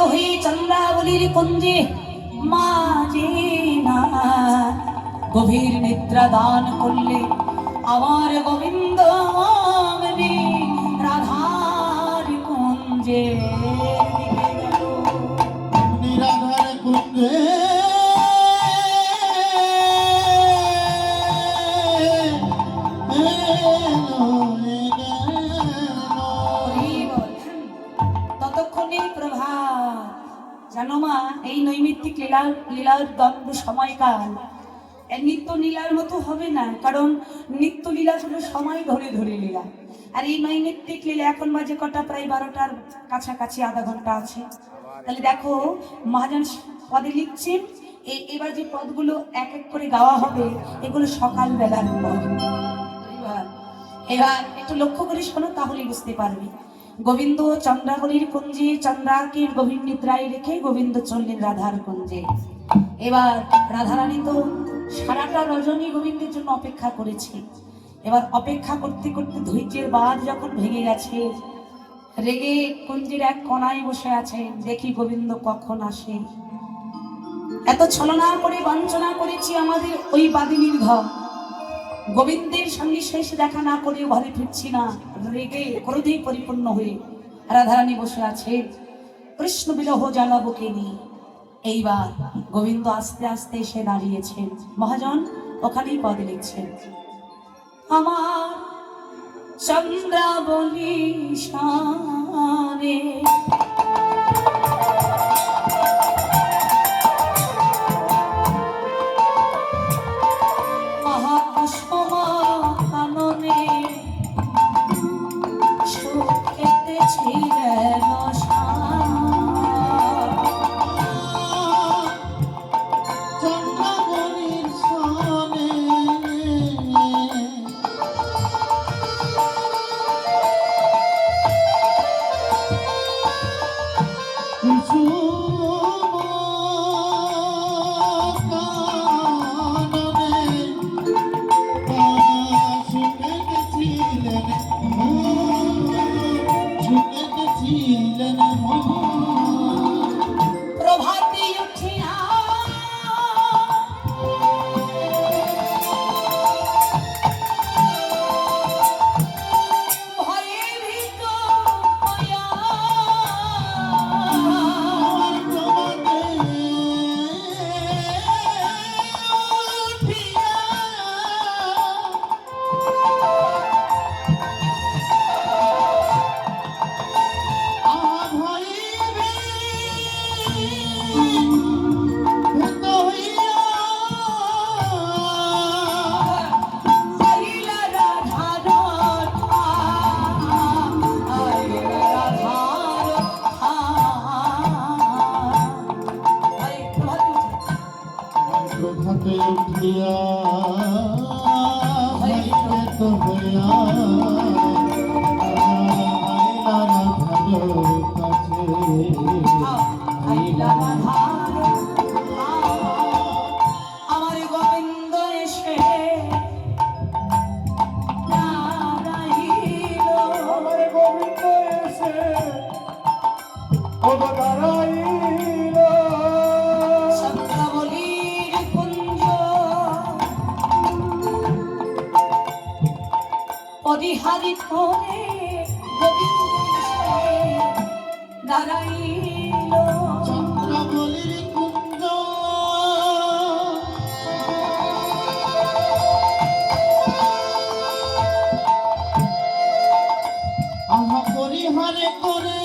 হয়ে চন্দ্রাবলীর কুঞ্জে মাঝে না গভীর নিদ্রা দান করলে আমার গোবিন্দ আমি রাধার কুঞ্জে রাধার কুঞ্জে ততক্ষণে প্রভাত। জানো মা, এই নৈমিত্তিক লীলার দণ্ড সময়কাল নিত্য লীলার মতো হবে না, কারণ নিত্য লীলা শুধু সময় ধরে ধরে লীলা, আর এই নৈমিত্তিক লীলা এখন বাজে কটা, প্রায় 12টার কাছাকাছি, আধা ঘন্টা আছে। তাহলে দেখো মহাজন পদে লিখছেন, এবার যে পদগুলো এক এক করে গাওয়া হবে এগুলো সকাল বেলার পদ। এবার একটু লক্ষ্য করে শোনো, তাহলে বুঝতে পারবে। গোবিন্দ চন্দ্রাবলীর কুঞ্জে চন্দ্রাকে গভীর নিদ্রায় রেখে গোবিন্দ চললেন রাধার কুঞ্জে। এবার রাধারানী তো সারাটা রজনী গোবিন্দের জন্য অপেক্ষা করেছে। এবার অপেক্ষা করতে করতে ধৈর্যের বাঁধ যখন ভেঙে গেছে, রেগে কুঞ্জের এক কোণায় বসে আছে, দেখি গোবিন্দ কখন আসে। এত ছলনা করে বঞ্চনা করেছি আমাদের ওই বাদিনীর ঘর, গোবিন্দের সঙ্গে শেষ দেখা না করে ঘরে ফিরছি না, রেগে ক্রোধে পরিপূর্ণ হয়ে রাধারানী বসে আছে কৃষ্ণ বিরহ জ্বালা বুকে নিয়ে। এইবার গোবিন্দ আস্তে আস্তে এসে দাঁড়িয়েছেন। মহাজন ওখানেই পদ লিখছেন, আমার চন্দ্রাবলী শানে পরিহারি করে দাঁড়াইল চন্দ্রাবলীর কুঞ্জ আহা পরিহারে করে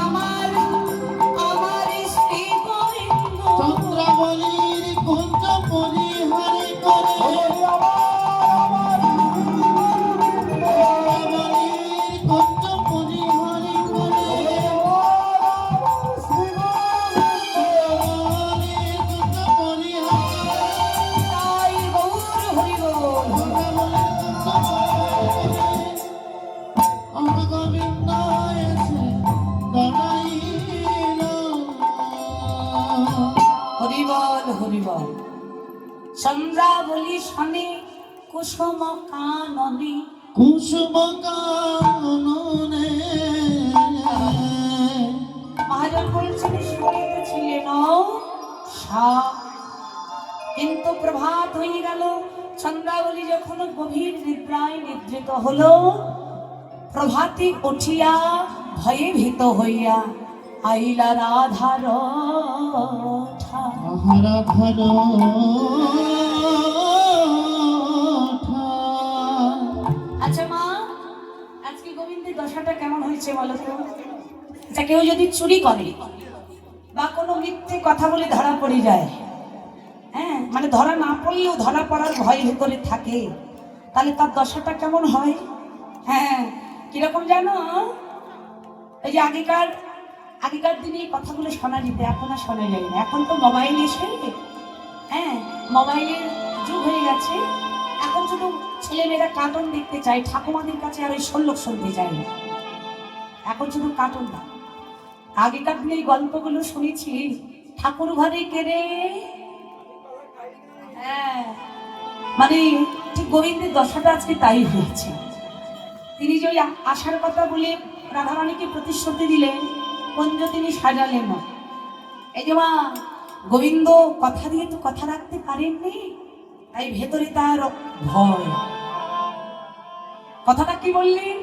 আমার শ্রী গোবিন্দ চন্দ্রাবলীর কুঞ্জ পরিহারে করে চন্দ্রাবলী শনে কুসুম কাননে কুসুম কাননে চন্দ্রাবলী যখন গভীর নিদ্রায় নিদ্রিত হলো, প্রভাতে উঠিয়া ভয়ে ভীত হইয়া আইলা রাধার ঠাঁ। রাধার আচ্ছা মা, আজকে গোবিন্দের দশাটা কেমন হয়েছে বলো তো? আচ্ছা, কেউ যদি চুরি করে বা কোনো মিথ্যে কথা বলে ধরা পড়ে যায়, হ্যাঁ, মানে ধরা না পড়লেও ধরা পড়ার ভয় ভেতরে থাকে, তাহলে তার দশাটা কেমন হয়? হ্যাঁ, কিরকম জানো? এই যে আগেকার দিনে এই কথাগুলো শোনা যেত, এখন আর শোনা যায় না। এখন তো মোবাইল এসে, হ্যাঁ, মোবাইলের যুগ হয়ে গেছে। এখন শুধু ছেলেমেয়েরা কার্টুন দেখতে চায়, ঠাকুমাদের কাছে আর ওই শোল্লোক শুনতে চায় না। এখন শুধু কার্টুন না। আগেকার দিনে এই গল্পগুলো শুনেছি, ঠাকুর ঘরে কেড়ে, হ্যাঁ, মানে ঠিক গোবিন্দের দশাটা আজকে তাই হয়েছে। তিনি যে ওই আসার কথা বলে রাধারানীকে প্রতিশ্রুতি দিলেন, কুঞ্জ তিনি সাজালেন না। এই যে মা, গোবিন্দ কথা দিয়ে তো কথা রাখতে পারেননি, তাই ভেতরে তার ভয়। কথাটা কি বললেন?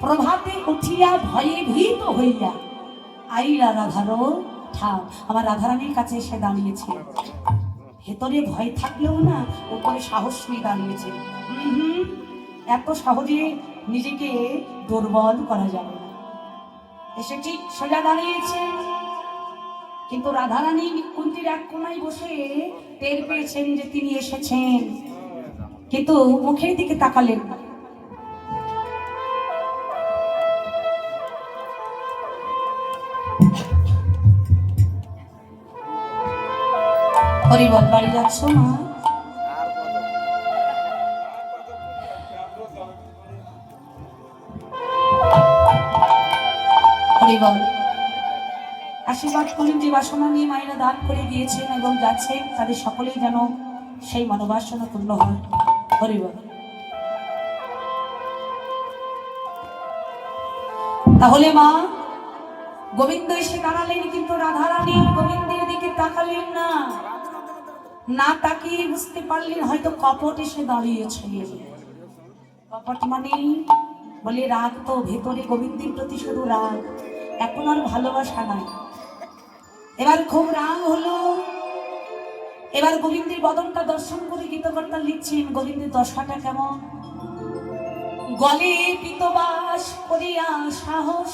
প্রভাতে উঠিয়া ভয়ে ভীত হইয়া আইলা রাধারো ঠাঁ। আমার রাধারানীর কাছে এসে দাঁড়িয়েছে। ভেতরে ভয় থাকলেও না, উপরে সাহস নিয়ে দাঁড়িয়েছে। এত সহজে নিজেকে দুর্বল করা যাবে না। এসে ঠিক সোজা দাঁড়িয়েছে, কিন্তু রাধারানী কুন্তির এক কোনায় বসে টের পেয়েছেন যে তিনি এসেছেন, কিন্তু মুখের দিকে তাকালেন না। হরিবল, বাড়ি যাচ্ছ মা? হরিবল, আশীর্বাদ করুন যে বাসনা নিয়ে মায়েরা দান করে দিয়েছেন এবং যাচ্ছেন, তাদের সকলেই যেন সেই মনোবাসনা পূর্ণ হয়। হরিবল। তাহলে মা, গোবিন্দ এসে দাঁড়ালেন, কিন্তু রাধারানী গোবিন্দের দিকে তাকালেন না। না তাকিয়ে বুঝতে পারলেন হয়তো কপট এসে দাঁড়িয়েছে। কপট মানে বলে রাগ, তো ভেতরে গোবিন্দের প্রতি শুধু রাগ, এখন আর ভালোবাসা নাই। এবার খুব রাগ হলো। এবার গোবিন্দের বদনটা দর্শন করে গীতকর্তা লিখছেন গোবিন্দের দশাটা কেমন। গলে পিতবাস করিয়া সাহস,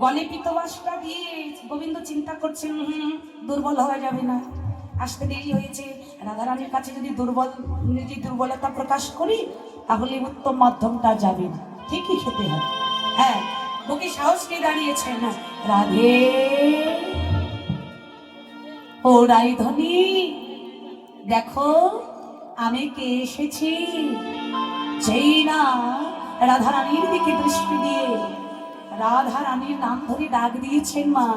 গলে পিতবাসটা দিয়ে গোবিন্দ চিন্তা করছেন, দুর্বল হওয়া যাবে না, আসতে দেরি হয়েছে। রাধারানীর কাছে যদি নিজের দুর্বলতা প্রকাশ করি, তাহলে উত্তম মাধ্যমটা যাবে না, ঠিকই খেতে হবে। হ্যাঁ, বুকে সাহস নিয়ে দাঁড়িয়েছে না। রাধে ও রাইধনী, দেখো আমি কে এসেছি। যেই না রাধারানীর দিকে দৃষ্টি দিয়ে রাধারানীর নাম ধরে ডাক দিয়েছেন মা,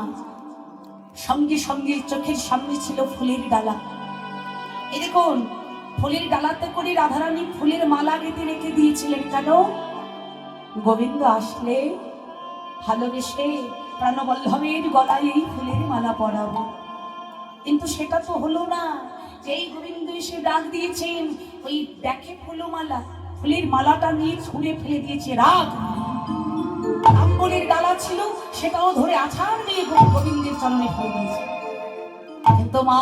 সঙ্গে সঙ্গে চোখের সামনে ছিল ফুলের ডালা। এই দেখুন, ফুলের ডালাতে করে রাধারানী ফুলের মালা গেঁথে রেখে দিয়েছিলেন। কেন? গোবিন্দ আসলে ভালোবেসে প্রাণবল্লভের গলায় এই ফুলের মালা পরাবো। কিন্তু সেটা তো হলো না। যেই গোবিন্দ এসে ডাক দিয়েছেন, ওই দেখে ফুলমালা, ফুলের মালাটা নিয়ে ছুঁড়ে ফেলে দিয়েছে। রাগ, আম্বরের ডালা ছিল, সেটাও ধরে আছাড় দিয়ে গোবিন্দের চরণে ফেলে দিয়েছে। কিন্তু মা,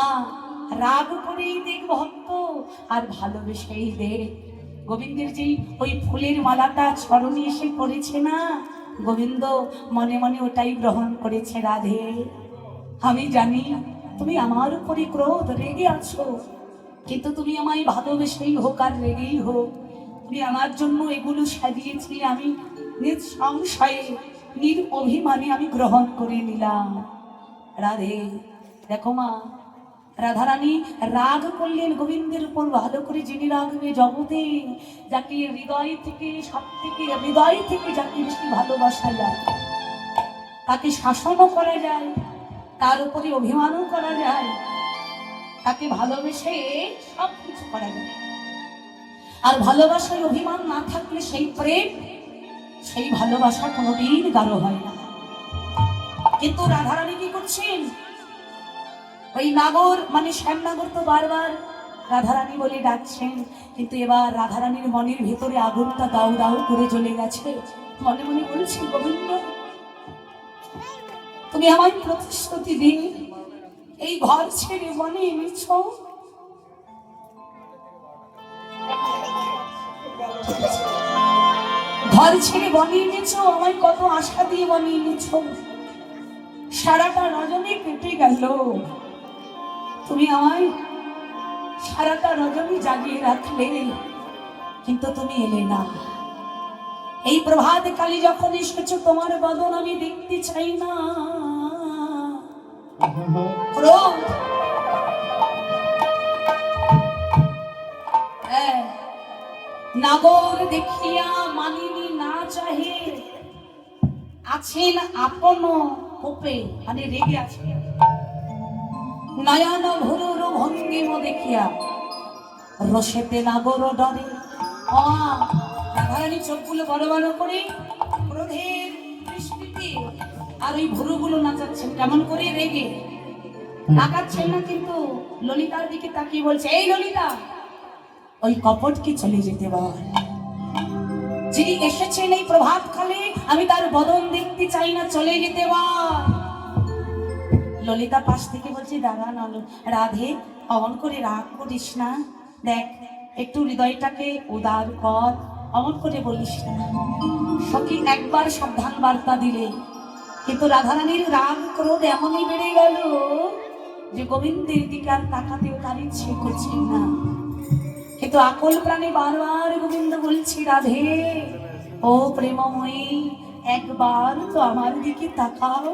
রাগ করেই দেখ ভক্ত আর ভালোবেসেই দেখ। গোবিন্দের যেই ওই ফুলের মালাটা চরণে এসে পড়েছে না, গোবিন্দ মনে মনে ওটাই গ্রহণ করেছে। রাধে, আমি জানি তুমি আমার উপরে ক্রোধ রেগে আছো, কিন্তু তুমি আমায় ভালোবেসেই হোক আর রেগেই হোক, তুমি আমার জন্য এগুলো সাজিয়েছিলে, আমি নিঃসংশয়ে নিরঅভিমানে আমি গ্রহণ করে নিলাম। রাধে, দেখো মা, রাধারানী রাগ করলেন গোবিন্দের উপর, ভালো করে জেনে রাখবে জগতে যাকে হৃদয় থেকে যাকে বেশি ভালোবাসা যায়, তাকে শাসনও করা যায়, তার উপরে অভিমানও করা যায়, তাকে ভালোবেসে সব কিছু করা যায়। আর ভালোবাসায় অভিমান না থাকলে সেই প্রেম, সেই ভালোবাসা কোনোদিন গাঢ় হয় না। কিন্তু রাধারানী কি করছেন, ওই নাগর মানে শ্যামনাগর তো বারবার রাধারানী বলে ডাকছেন, কিন্তু এবার রাধারানীর মনের ভেতরে আগুনটা দাউ দাউ করে জ্বলে গেছে। মনে মনে বলছি, গোবিন্দ তুমি আমায় প্রতিশ্রুতি দিন, এই ঘর ছেড়ে বনে এনেছ, ঘর ছেড়ে বনে এনেছ, আমায় কত আশা দিয়ে বনে এনেছ, সারাটা রজনী কেটে গেল, তুমি আমায় সারাটা রজনী জাগিয়ে রাখলে, কিন্তু তুমি এলে না। এই প্রভাত কালী যখন এসেছো, তোমার বদন আমি দেখতে চাই না। ক্রোধ, নাগর দেখিয়া মানিনি না চাহে, আছেন আপন কোপে, মানে রেগে আছে, নয়ন ভুরুর ভঙ্গিম দেখিয়া রসেতে নাগর ডরে। রাধারানী চোখগুলো বড় বড় করে ক্রোধের দৃষ্টিতে আর ওই ভুরুগুলো নাচাচ্ছেন, কেমন করে রেগে তাকাচ্ছেন না, কিন্তু ললিতার দিকে তাকিয়ে বলছে, এই ললিতা, ওই কপটকে চলে যেতে বল, যিনি এসেছেন এই প্রভাত কালে আমি তার বদন দেখতে চাই না, চলে যেতে বল। ললিতা পাশ থেকে বলছে, দাঁড়া না রাধে, অমন করে রাগ করিস না, দেখ একটু হৃদয়টাকে উদার কর, অমন করে বলিস না। সখী একবার সাবধান বার্তা দিলে, কিন্তু রাধারানীর রাগ ক্রোধ এমনই বেড়ে গেল যে গোবিন্দের দিকে আর তাকাতেও তার ইচ্ছে করছে না। কিন্তু আকল প্রাণে বারবার গোবিন্দ বলছি, রাধে ও প্রেমময়ী, একবার তো আমার দিকে তাকাও,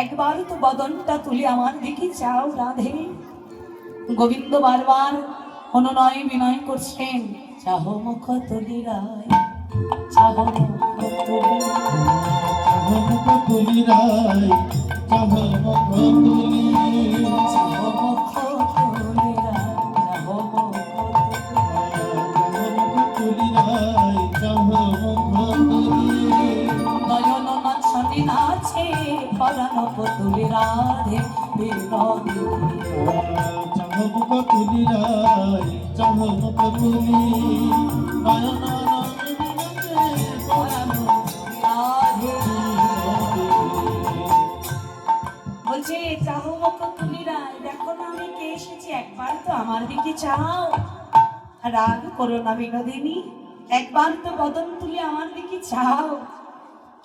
একবার তো বদনটা তুলে আমার দিকে চাও রাধে। গোবিন্দ বারবার অনুনয় বিনয় করছেন, চাহ মুখ তুলি রায়, চাহ মুখ তুলি, চাহ মুখ তুলি রায়, চাহ মুখ তুলি, চাহ মুখ তুলি রায়, চাহ মুখ তুলি রায়, চাহ মুখ তুলি, নয়ন নাচনি নাচে পরাণ তুলি রাধে বিনোদী। চাহ মুখ তুলি রায়, চাহ মুখ তুলি, নয়ন বলছে, চাহো মুখ তুলি রায়, দেখো না আমি কে এসেছি, একবার তো আমার দিকে চাও, রাগ করো না বিনোদিনী, একবার তো বদন তুলে আমার দিকে চাও।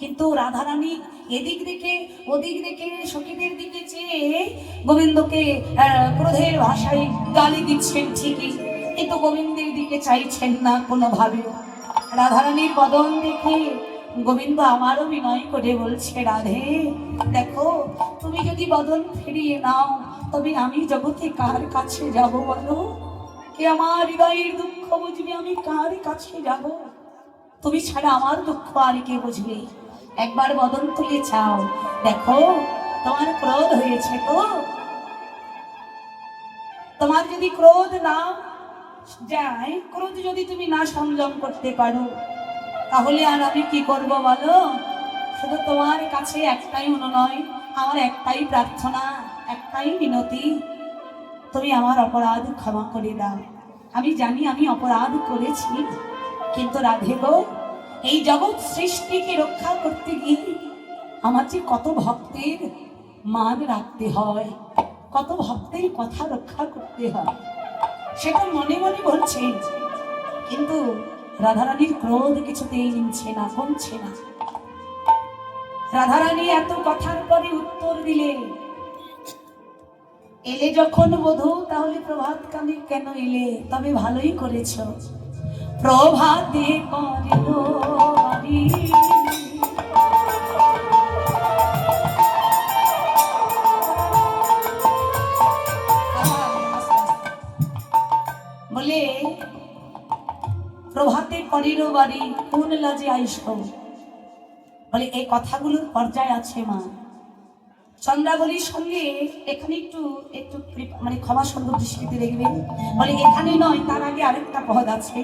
কিন্তু রাধারানী এদিক দেখে ওদিক দেখে সখীদের দিকে চেয়ে গোবিন্দকে ক্রোধের ভাষায় গালি দিচ্ছেন ঠিকই, কিন্তু গোবিন্দের দিকে চাইছেন না কোনোভাবে। রাধারানীর বদন দেখে গোবিন্দ আমারও বিনয় করে বলছে, রাধে দেখো, তুমি যদি বদন ফিরিয়ে নাও, তবে আমি জগতে কার কাছে যাব বলো? কে আমার হৃদয়ের দুঃখ বুঝবে, আমি কার কাছে যাব? তুমি ছাড়া আমার দুঃখ আর কে বুঝবে? একবার বদন তুলে চাও, দেখো তোমার ক্রোধ হয়েছে তো, তোমার যদি ক্রোধ না যায়, ক্রোধ যদি তুমি না সংযম করতে পারো, তাহলে আর আমি কি করব বলো? শুধু তোমার কাছে একটাই অনুনয়, আমার একটাই প্রার্থনা, একটাই মিনতি, তুমি আমার অপরাধ ক্ষমা করে দাও। আমি জানি আমি অপরাধ করেছি, কিন্তু রাধে গো, এই জগৎ সৃষ্টিকে রক্ষা করতে গিয়ে আমার যে কত ভক্তের মান রাখতে হয়, কত ভক্তের কথা রক্ষা করতে হয়, সেটা মনে মনে বলছে। কিন্তু রাধারানীর ক্রোধ কিছুতেই নিমছে না, কমছে না। রাধারানী এত কথার পরে উত্তর দিলে, এলে যখন বধূ, তাহলে প্রভাত কালে কেন এলে? তবে ভালোই করেছ, প্রভাতে করিল বাড়ি, পরের বাড়ি কোন লাজে আইস বলে এই কথাগুলোর পর্যায়ে আছে মা। চন্দ্রাবলীর সঙ্গে এখানে একটু একটু মানে ক্ষমা সুন্দর দৃষ্টিতে দেখবেন। বলে এখানে নয়, তার আগে আরেকটা পদ আছে।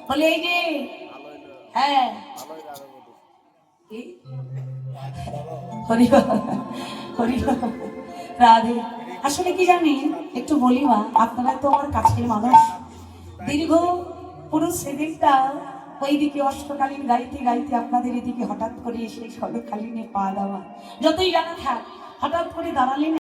বলে এই যে হ্যাঁ কি? হরি বল, হরি বল, রাধে। আসলে কি জানেন, একটু বলি মা, আপনারা তো আমার কাছের মানুষ। দীর্ঘ পুরো সেদিনটা ওইদিকে অষ্টকালীন গাইতে গাইতে আপনাদের এদিকে হঠাৎ করে এসে সর্বকালীনে পা দেওয়া, যতই জানা থাক হঠাৎ করে দাঁড়ালেন